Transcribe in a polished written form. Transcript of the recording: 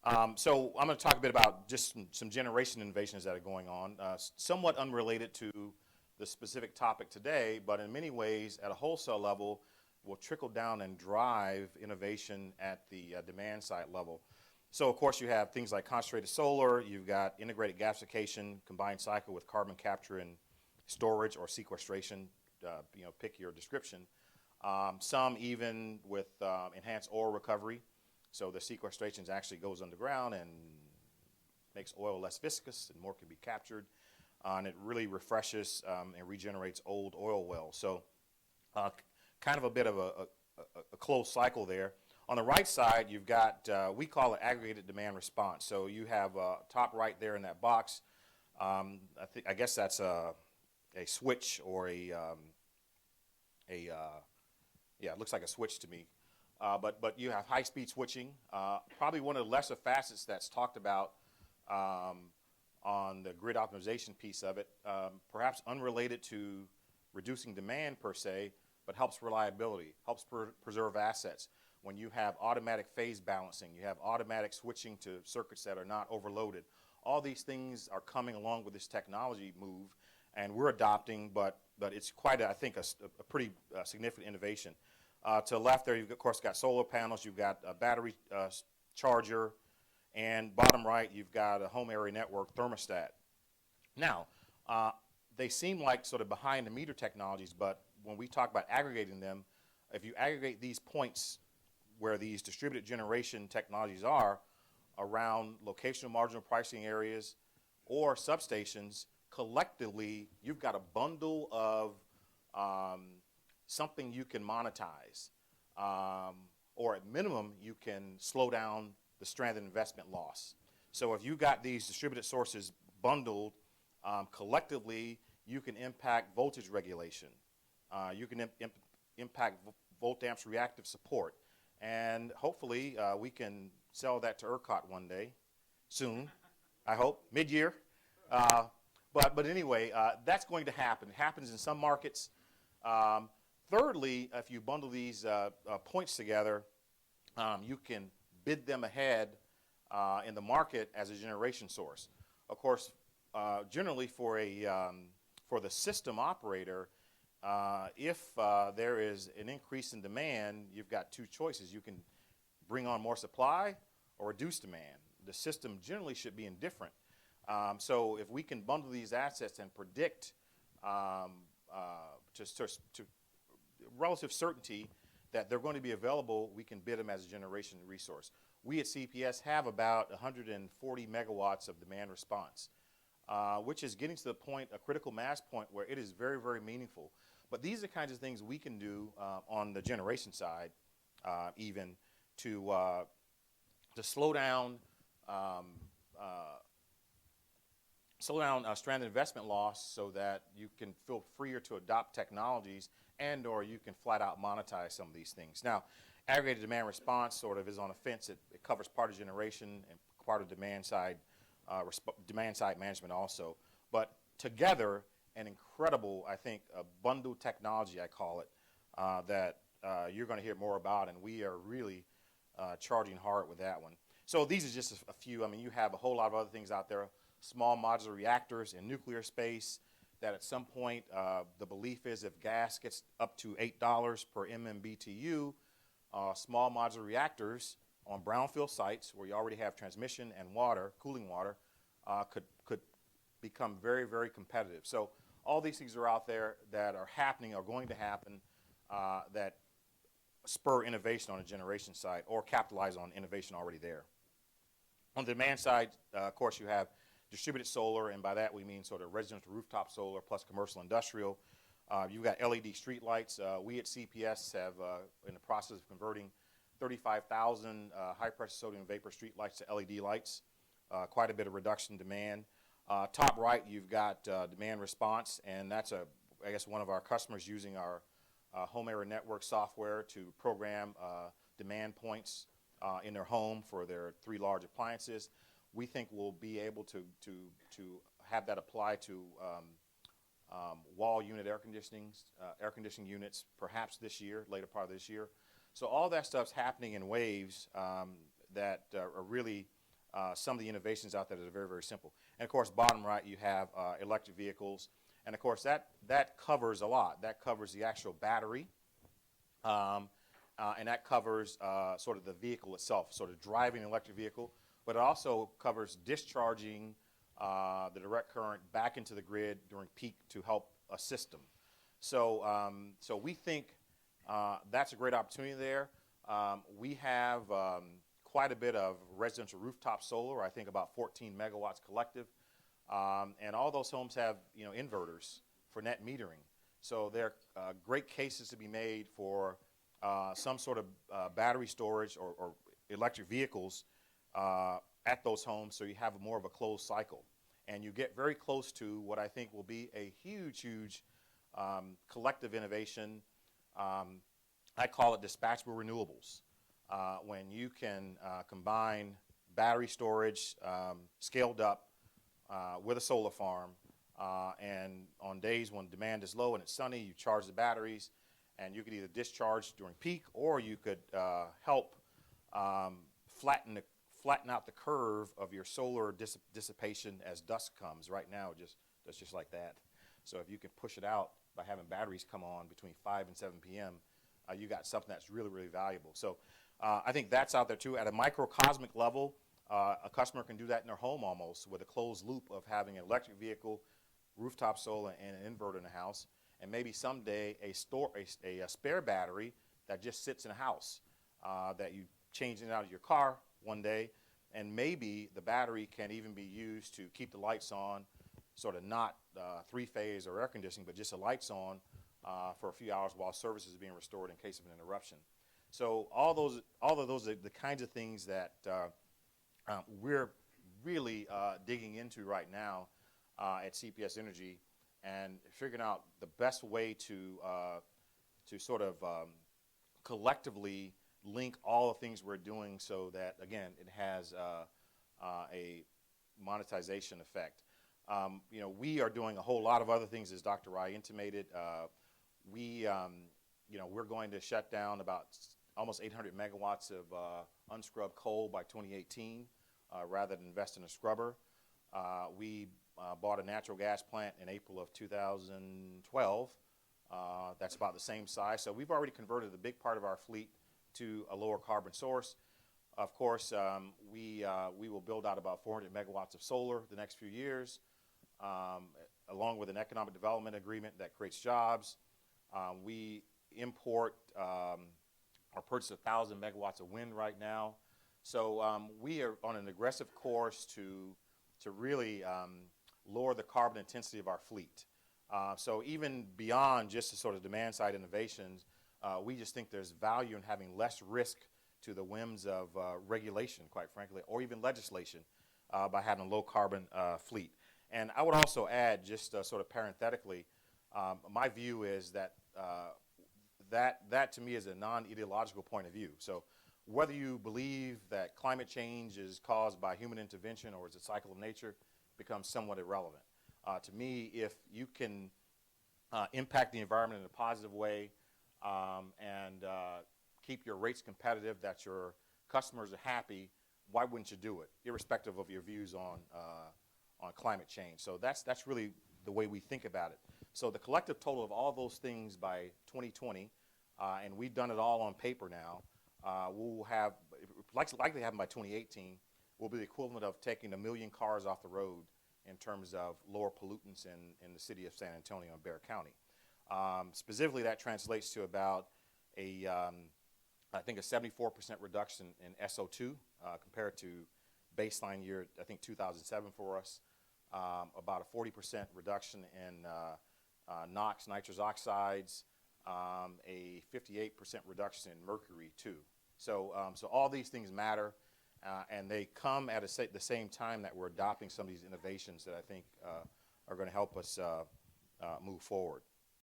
So I'm going to talk a bit about just some generation innovations that are going on, somewhat unrelated to the specific topic today, but in many ways at a wholesale level will trickle down and drive innovation at the demand side level. So of course you have things like concentrated solar, you've got integrated gasification, combined cycle with carbon capture and storage or sequestration, pick your description. Some even with enhanced oil recovery. So the sequestration actually goes underground and makes oil less viscous and more can be captured. And it really refreshes and regenerates old oil wells. So kind of a bit of a closed cycle there. On the right side, you've got, we call it aggregated demand response. So you have top right there in that box. I guess that's a switch or it looks like a switch to me. But you have high-speed switching. Probably one of the lesser facets that's talked about on the grid optimization piece of it, perhaps unrelated to reducing demand per se, but helps reliability, helps preserve assets. When you have automatic phase balancing, you have automatic switching to circuits that are not overloaded. All these things are coming along with this technology move, and we're adopting, but it's quite, I think, a pretty significant innovation. To the left there, you've, of course, got solar panels, you've got a battery charger, and bottom right, you've got a home area network thermostat. Now, they seem like sort of behind-the-meter technologies, but when we talk about aggregating them, if you aggregate these points where these distributed generation technologies are around locational marginal pricing areas or substations, collectively, you've got a bundle of something you can monetize, or at minimum, you can slow down the stranded investment loss. So if you got these distributed sources bundled, collectively, you can impact voltage regulation. You can impact volt amps reactive support. And hopefully, we can sell that to ERCOT one day, soon, I hope, mid-year. But anyway, that's going to happen. It happens in some markets. Thirdly, if you bundle these points together, you can bid them ahead in the market as a generation source. Of course, generally for the system operator, if there is an increase in demand, you've got two choices. You can bring on more supply or reduce demand. The system generally should be indifferent. So if we can bundle these assets and predict to relative certainty that they're going to be available, we can bid them as a generation resource. We at CPS have about 140 megawatts of demand response, which is getting to the point, a critical mass point, where it is very, very meaningful. But these are the kinds of things we can do on the generation side, even to slow down stranded investment loss, so that you can feel freer to adopt technologies, and or you can flat out monetize some of these things. Now, aggregated demand response sort of is on a fence. It covers part of generation and part of demand side management also. But together, an incredible, I think, a bundled technology, I call it, that you're going to hear more about, and we are really charging hard with that one. So these are just a few. I mean, you have a whole lot of other things out there. Small modular reactors in nuclear space, that at some point, the belief is if gas gets up to $8 per MMBTU, small modular reactors on brownfield sites where you already have transmission and water, cooling water, could become very, very competitive. So all these things are out there that are happening, are going to happen, that spur innovation on the generation side or capitalize on innovation already there. On the demand side, of course, you have distributed solar, and by that we mean sort of residential rooftop solar plus commercial industrial. You've got LED street lights. We at CPS have, in the process of converting 35,000 high-pressure sodium vapor street lights to LED lights. Quite a bit of reduction in demand. Top right, you've got demand response, and that's, I guess, one of our customers using our home area network software to program demand points in their home for their 3 large appliances. We think we'll be able to have that apply to wall unit air conditioning units, perhaps this year, later part of this year. So all that stuff's happening in waves that are really some of the innovations out there that are very, very simple. And of course, bottom right, you have electric vehicles. And of course, that covers a lot. That covers the actual battery, and that covers sort of the vehicle itself, sort of driving an electric vehicle. But it also covers discharging the direct current back into the grid during peak to help assist them. So, so we think that's a great opportunity there. We have quite a bit of residential rooftop solar, I think about 14 megawatts collective. And all those homes have, inverters for net metering. So there are great cases to be made for some sort of battery storage or electric vehicles at those homes, so you have more of a closed cycle. And you get very close to what I think will be a huge, huge collective innovation. I call it dispatchable renewables. When you can combine battery storage scaled up with a solar farm, and on days when demand is low and it's sunny, you charge the batteries, and you could either discharge during peak, or you could help flatten out the curve of your solar dissipation as dusk comes. Right now, that's just like that. So if you can push it out by having batteries come on between 5 and 7 p.m., you got something that's really, really valuable. So I think that's out there too. At a microcosmic level, a customer can do that in their home almost with a closed loop of having an electric vehicle, rooftop solar, and an inverter in the house, and maybe someday a spare battery that just sits in a house that you change in and out of your car one day, and maybe the battery can even be used to keep the lights on, sort of not three-phase or air conditioning, but just the lights on for a few hours while service is being restored in case of an interruption. So all of those are the kinds of things that we're really digging into right now at CPS Energy, and figuring out the best way to sort of collectively link all the things we're doing, so that, again, it has a monetization effect. We are doing a whole lot of other things, as Dr. Rai intimated. We're going to shut down about almost 800 megawatts of unscrubbed coal by 2018, rather than invest in a scrubber. We bought a natural gas plant in April of 2012. That's about the same size. So we've already converted a big part of our fleet to a lower carbon source. Of course, we will build out about 400 megawatts of solar the next few years, along with an economic development agreement that creates jobs. We import or purchase 1,000 megawatts of wind right now. So we are on an aggressive course to really lower the carbon intensity of our fleet. So even beyond just the sort of demand side innovations, we just think there's value in having less risk to the whims of regulation, quite frankly, or even legislation, by having a low carbon fleet. And I would also add, just sort of parenthetically, my view is that that to me is a non-ideological point of view. So whether you believe that climate change is caused by human intervention or is a cycle of nature becomes somewhat irrelevant. To me, if you can impact the environment in a positive way, and keep your rates competitive, that your customers are happy, why wouldn't you do it, irrespective of your views on climate change? So that's really the way we think about it. So the collective total of all those things by 2020, and we've done it all on paper now, we'll have, likely happen by 2018, will be the equivalent of taking 1 million cars off the road in terms of lower pollutants in the city of San Antonio and Bexar County. Specifically, that translates to about I think a 74% reduction in SO2 compared to baseline year, I think 2007 for us. About a 40% reduction in NOx, nitrous oxides, a 58% reduction in mercury too. So all these things matter, and they come at the same time that we're adopting some of these innovations that I think are going to help us move forward.